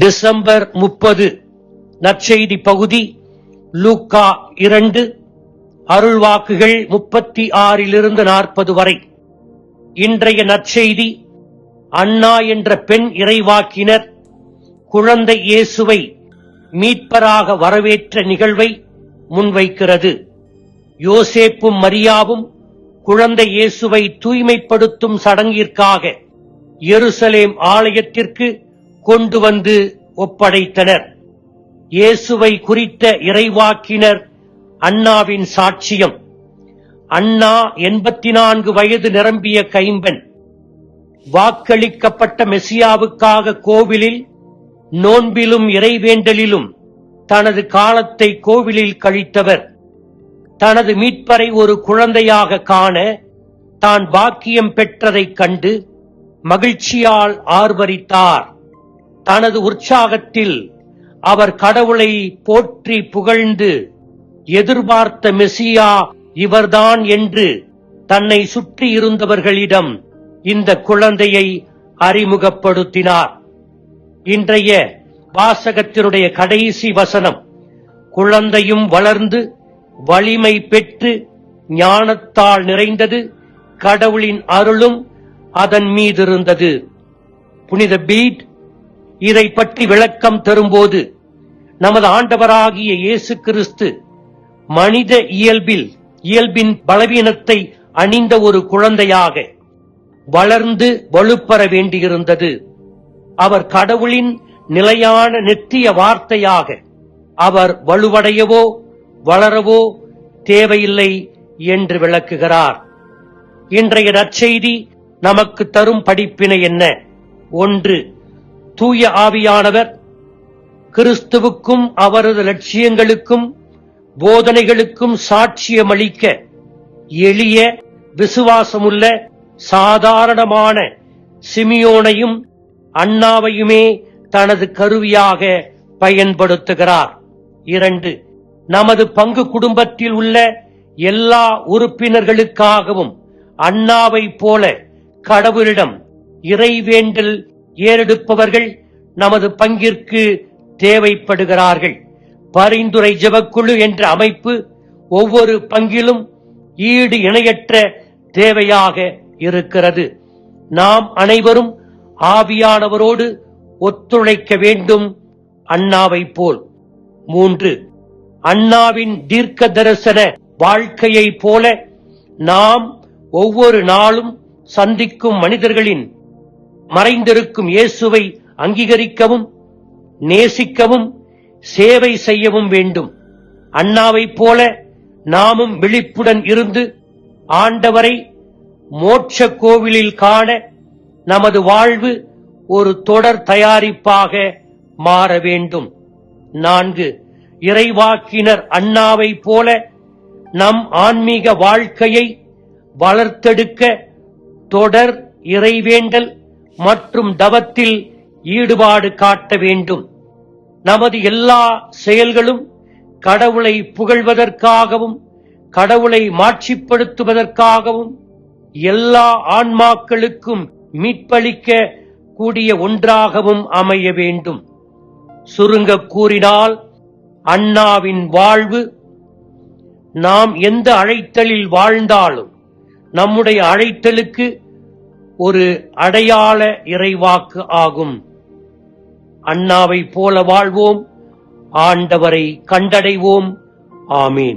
December 30 நற்செய்தி பகுதி லூக்கா 2 அருள்வாக்குகள் 36 40 வரை. இன்றைய நற்செய்தி அன்னா என்ற பெண் இறைவாக்கினர் குழந்தை இயேசுவை மீட்பராக வரவேற்ற நிகழ்வை முன்வைக்கிறது. யோசேப்பும் மரியாவும் குழந்தை இயேசுவை தூய்மைப்படுத்தும் சடங்கிற்காக எருசலேம் ஆலயத்திற்கு கொண்டு வந்து ஒப்படைத்தனர். இயேசுவை குறித்த இறைவாக்கினர் அன்னாவின் சாட்சியம். அன்னா 84 வயது நிரம்பிய கைம்பெண். வாக்களிக்கப்பட்ட மெசியாவுக்காக கோவிலில் நோன்பிலும் இறைவேண்டலிலும் தனது காலத்தை கோவிலில் கழித்தவர். தனது மீட்பரை ஒரு குழந்தையாக காண தான் பாக்கியம் பெற்றதைக் கண்டு மகிழ்ச்சியால் ஆர்ப்பரித்தார். தனது உற்சாகத்தில் அவர் கடவுளை போற்றி புகழ்ந்து எதிர்பார்த்த மெசியா இவர்தான் என்று தன்னை சுற்றி இருந்தவர்களிடம் இந்த குழந்தையை அறிமுகப்படுத்தினார். இன்றைய வாசகத்தினுடைய கடைசி வசனம், குழந்தையும் வளர்ந்து வலிமை பெற்று ஞானத்தால் நிறைந்தது, கடவுளின் அருளும் அதன் மீது இருந்தது. புனித பீட் இதை பற்றி விளக்கம் தரும்போது, நமது ஆண்டவராகிய இயேசு கிறிஸ்து மனித இயல்பின் பலவீனத்தை அணிந்த ஒரு குழந்தையாக வளர்ந்து வலுப்பெற வேண்டியிருந்தது. அவர் கடவுளின் நிலையான நித்திய வார்த்தையாக அவர் வலுவடையவோ வளரவோ தேவையில்லை என்று விளக்குகிறார். இன்றைய நற்செய்தி நமக்கு தரும் படிப்பினை என்ன? 1. தூய ஆவியானவர் கிறிஸ்துவுக்கும் அவரது லட்சியங்களுக்கும் போதனைகளுக்கும் சாட்சியமளிக்க எளிய விசுவாசமுள்ள சாதாரணமான சிமியோனையும் அன்னாவையுமே தனது கருவியாக பயன்படுத்துகிறார். 2. நமது பங்கு குடும்பத்தில் உள்ள எல்லா உறுப்பினர்களுக்காகவும் அன்னாவை போல கடவுளிடம் இறைவேண்டல் ஏறெடுப்பவர்கள் நமது பங்கிற்கு தேவைப்படுகிறார்கள். பரிந்துரை ஜெபக்குழு என்ற அமைப்பு ஒவ்வொரு பங்கிலும் ஈடு இணையற்ற தேவையாக இருக்கிறது. நாம் அனைவரும் ஆவியானவரோடு ஒத்துழைக்க வேண்டும், அன்னாவை போல். 3. அன்னாவின் தீர்க்க தரிசன வாழ்க்கையை போல நாம் ஒவ்வொரு நாளும் சந்திக்கும் மனிதர்களின் மறைந்திருக்கும் இயேசுவை அங்கீகரிக்கவும் நேசிக்கவும் சேவை செய்யவும் வேண்டும். அன்னாவை போல நாமும் விழிப்புடன் இருந்து ஆண்டவரை மோட்ச கோவிலில் காண நமது வாழ்வு ஒரு தொடர் தயாரிப்பாக மாற வேண்டும். 4. இறைவாக்கினர் அன்னாவை போல நம் ஆன்மீக வாழ்க்கையை வளர்த்தெடுக்க தொடர் இறைவேண்டல் மற்றும் தவத்தில் ஈடுபாடு காட்ட வேண்டும். நமது எல்லா செயல்களும் கடவுளை புகழ்வதற்காகவும் கடவுளை மாட்சிப்படுத்துவதற்காகவும் எல்லா ஆன்மாக்களுக்கும் மீட்பளிக்க கூடிய ஒன்றாகவும் அமைய வேண்டும். சுருங்க கூறினால், அன்னாவின் வாழ்வு நாம் எந்த அழைத்தலில் வாழ்ந்தாலும் நம்முடைய அழைத்தலுக்கு ஒரு அடையாள இறைவாக்கு ஆகும். அன்னாவை போல வாழ்வோம், ஆண்டவரை கண்டடைவோம். ஆமீன்.